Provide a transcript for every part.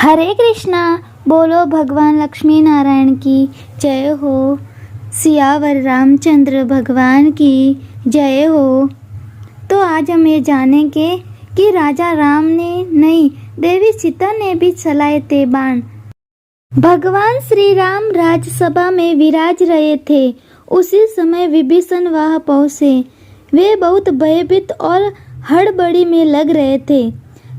हरे कृष्णा। बोलो भगवान लक्ष्मी नारायण की जय हो। सियावर रामचंद्र भगवान की जय हो। तो आज हम ये जानेंगे कि राजा राम ने नहीं, देवी सीता ने भी चलाए थे बाण। भगवान श्री राम राजसभा में विराज रहे थे। उसी समय विभीषण वहां पहुंचे। वे बहुत भयभीत और हड़बड़ी में लग रहे थे।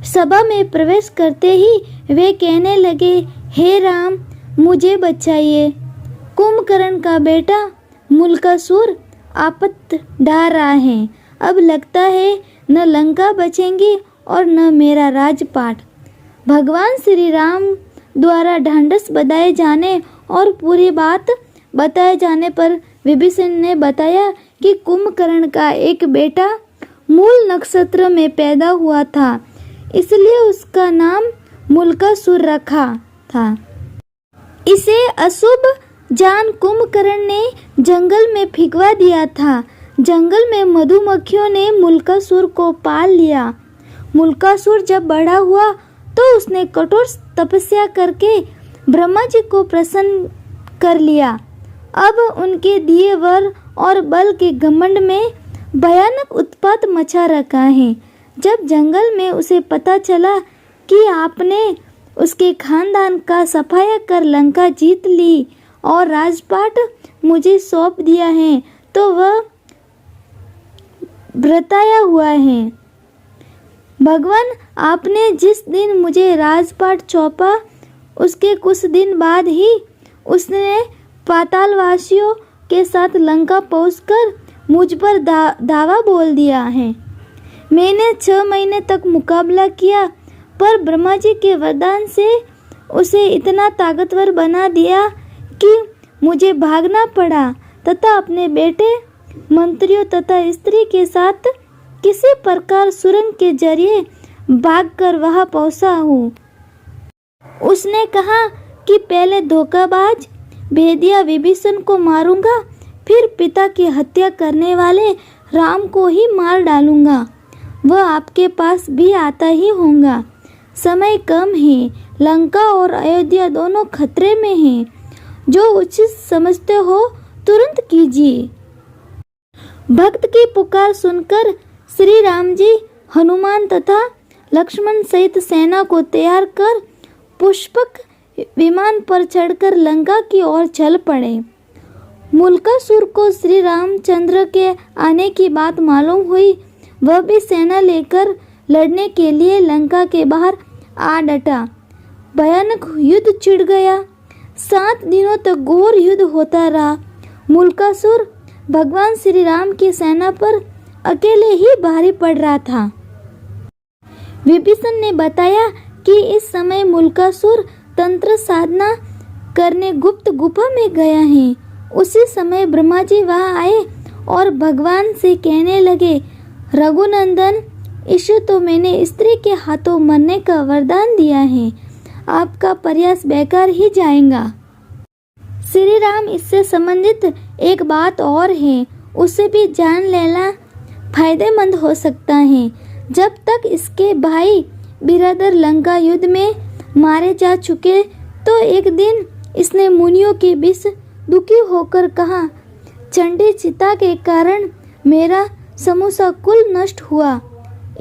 सभा में प्रवेश करते ही वे कहने लगे, हे राम, मुझे बचाइए। कुंभकर्ण का बेटा मूलकासुर आपत डा रहा है। अब लगता है न लंका बचेंगी और न मेरा राजपाट। भगवान श्री राम द्वारा ढांढस बधाए जाने और पूरी बात बताए जाने पर विभीषण ने बताया कि कुंभकर्ण का एक बेटा मूल नक्षत्र में पैदा हुआ था, इसलिए उसका नाम मूलकासुर रखा था। इसे अशुभ जान कुंभकर्ण ने जंगल में फिंकवा दिया था। जंगल में मधुमक्खियों ने मूलकासुर को पाल लिया। मूलकासुर जब बड़ा हुआ तो उसने कठोर तपस्या करके ब्रह्मा जी को प्रसन्न कर लिया। अब उनके दिए वर और बल के घमंड में भयानक उत्पात मचा रखा है। जब जंगल में उसे पता चला कि आपने उसके खानदान का सफाया कर लंका जीत ली और राजपाट मुझे सौंप दिया है, तो वह ब्रताया हुआ है। भगवान, आपने जिस दिन मुझे राजपाट सौंपा उसके कुछ दिन बाद ही उसने पातालवासियों के साथ लंका पहुंचकर मुझ पर दावा बोल दिया है। मैंने 6 महीने तक मुकाबला किया, पर ब्रह्मा जी के वरदान से उसे इतना ताकतवर बना दिया कि मुझे भागना पड़ा तथा अपने बेटे, मंत्रियों तथा स्त्री के साथ किसी प्रकार सुरंग के जरिए भागकर वहां पहुंचा हूँ। उसने कहा कि पहले धोखाबाज भेदिया विभीषण को मारूंगा, फिर पिता की हत्या करने वाले राम को ही मार डालूंगा। वह आपके पास भी आता ही होगा। समय कम है, लंका और अयोध्या दोनों खतरे में हैं। जो उचित समझते हो तुरंत कीजिए। भक्त की पुकार सुनकर श्री राम जी हनुमान तथा लक्ष्मण सहित सेना को तैयार कर पुष्पक विमान पर चढ़कर लंका की ओर चल पड़े। मूलकासुर को श्री रामचंद्र के आने की बात मालूम हुई। वह भी सेना लेकर लड़ने के लिए लंका के बाहर आ डटा। भयानक युद्ध छिड़ गया। 7 दिनों तक घोर युद्ध होता रहा। मूलकासुर भगवान श्री राम की सेना पर अकेले ही भारी पड़ रहा था। विभीषण ने बताया कि इस समय मूलकासुर तंत्र साधना करने गुप्त गुफा में गया है। उसी समय ब्रह्मा जी वहां आए और भगवान से कहने लगे, रघुनंदन, ईशु तो मैंने स्त्री के हाथों मरने का वरदान दिया है। आपका प्रयास बेकार ही जाएगा। श्री राम, इससे संबंधित एक बात और है, उसे भी जान लेना फायदेमंद हो सकता है। जब तक इसके भाई बिरादर लंका युद्ध में मारे जा चुके, तो एक दिन इसने मुनियों के बीच दुखी होकर कहा, चंडी चिता के कारण मेरा समूचा कुल नष्ट हुआ।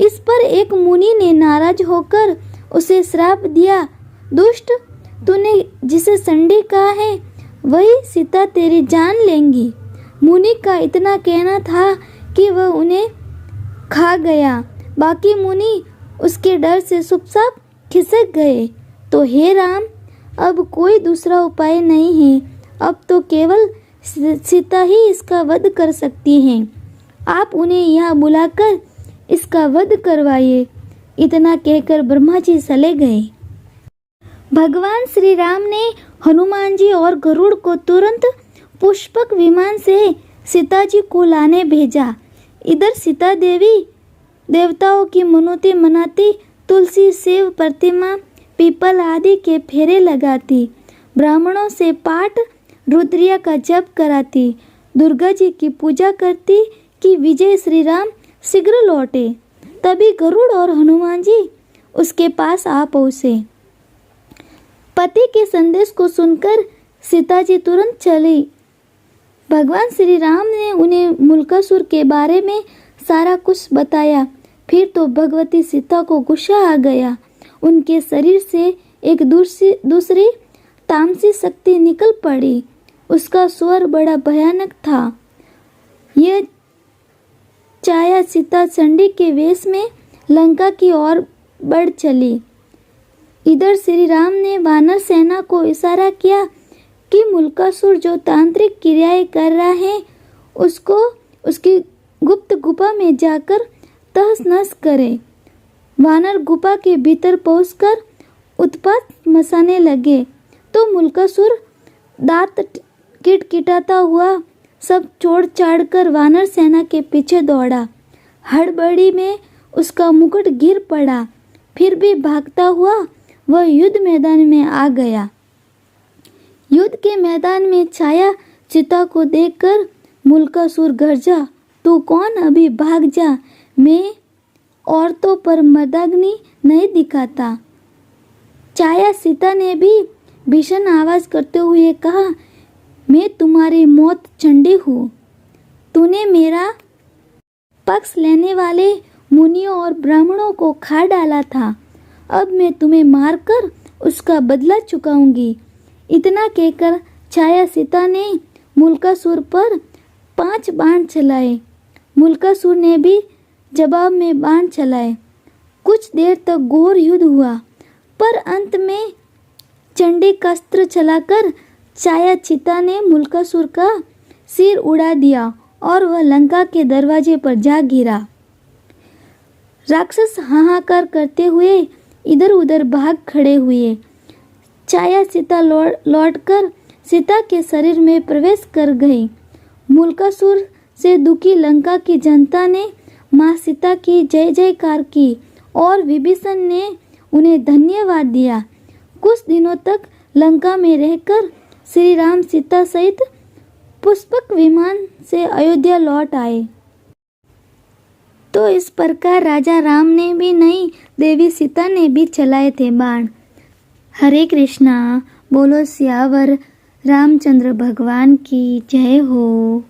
इस पर एक मुनि ने नाराज होकर उसे श्राप दिया, दुष्ट, तूने जिसे चंडी कहा है वही सीता तेरी जान लेंगी। मुनि का इतना कहना था कि वह उन्हें खा गया। बाकी मुनि उसके डर से चुपचाप खिसक गए। तो हे राम, अब कोई दूसरा उपाय नहीं है। अब तो केवल सीता ही इसका वध कर सकती हैं। आप उन्हें यहाँ बुलाकर इसका वध करवाइए। इतना कहकर ब्रह्मा जी चले गए। भगवान श्री राम ने हनुमान जी और गरुड़ को तुरंत पुष्पक विमान से सीता जी को लाने भेजा। इधर सीता देवी देवताओं की मनौती मनाती, तुलसी, शिव प्रतिमा, पीपल आदि के फेरे लगाती, ब्राह्मणों से पाठ रुद्रिया का जप कराती, दुर्गा जी की पूजा करती कि विजय श्री राम शीघ्र लौटे। तभी गरुड़ और हनुमान जी उसके पास आ पहुँचे। पति के संदेश को सुनकर सीता जी तुरंत चली। भगवान श्री राम ने उन्हें मुल्कासुर के बारे में सारा कुछ बताया। फिर तो भगवती सीता को गुस्सा आ गया। उनके शरीर से एक दूसरी तामसी शक्ति निकल पड़ी। उसका स्वर बड़ा भयानक था। यह छाया सीता चंडी के वेश में लंका की ओर बढ़ चली। इधर श्री राम ने वानर सेना को इशारा किया कि मुल्कासुर जो तांत्रिक क्रियाएं कर रहा है उसको उसकी गुप्त गुफा में जाकर तहस नहस करे। वानर गुफा के भीतर पहुंचकर उत्पात मचाने लगे तो मुल्कासुर दांत किटकिटाता हुआ सब छोड़ छाड़ कर वानर सेना के पीछे दौड़ा। हड़बड़ी में उसका मुकुट गिर पड़ा। फिर भी भागता हुआ वह युद्ध मैदान में आ गया। युद्ध के मैदान में छाया सीता को देखकर मुल्कासुर गरजा, तू कौन? अभी भाग जा, मैं औरतों पर मर्दाग्नि नहीं दिखाता। छाया सीता ने भी भीषण आवाज करते हुए कहा, मैं तुम्हारी मौत चंडी हूँ। तूने मेरा पक्ष लेने वाले मुनियों और ब्राह्मणों को खा डाला था। अब मैं तुम्हें मारकर उसका बदला चुकाऊंगी। इतना कहकर छाया सीता ने मुल्कासुर पर 5 बाण चलाए। मुल्कासुर ने भी जवाब में बाण चलाए। कुछ देर तक घोर युद्ध हुआ, पर अंत में चंडी अस्त्र चलाकर छाया सीता ने मुल्कासुर का सिर उड़ा दिया और वह लंका के दरवाजे पर जा गिरा। राक्षस हाहाकार करते हुए इधर उधर भाग खड़े हुए। छाया सीता लौटकर सीता के शरीर में प्रवेश कर गई। मुल्कासुर से दुखी लंका की जनता ने माँ सीता की जय जयकार की और विभीषण ने उन्हें धन्यवाद दिया। कुछ दिनों तक लंका में रहकर श्री राम सीता सहित पुष्पक विमान से अयोध्या लौट आए। तो इस प्रकार राजा राम ने भी नहीं, देवी सीता ने भी चलाए थे बाण। हरे कृष्णा। बोलो सियावर रामचंद्र भगवान की जय हो।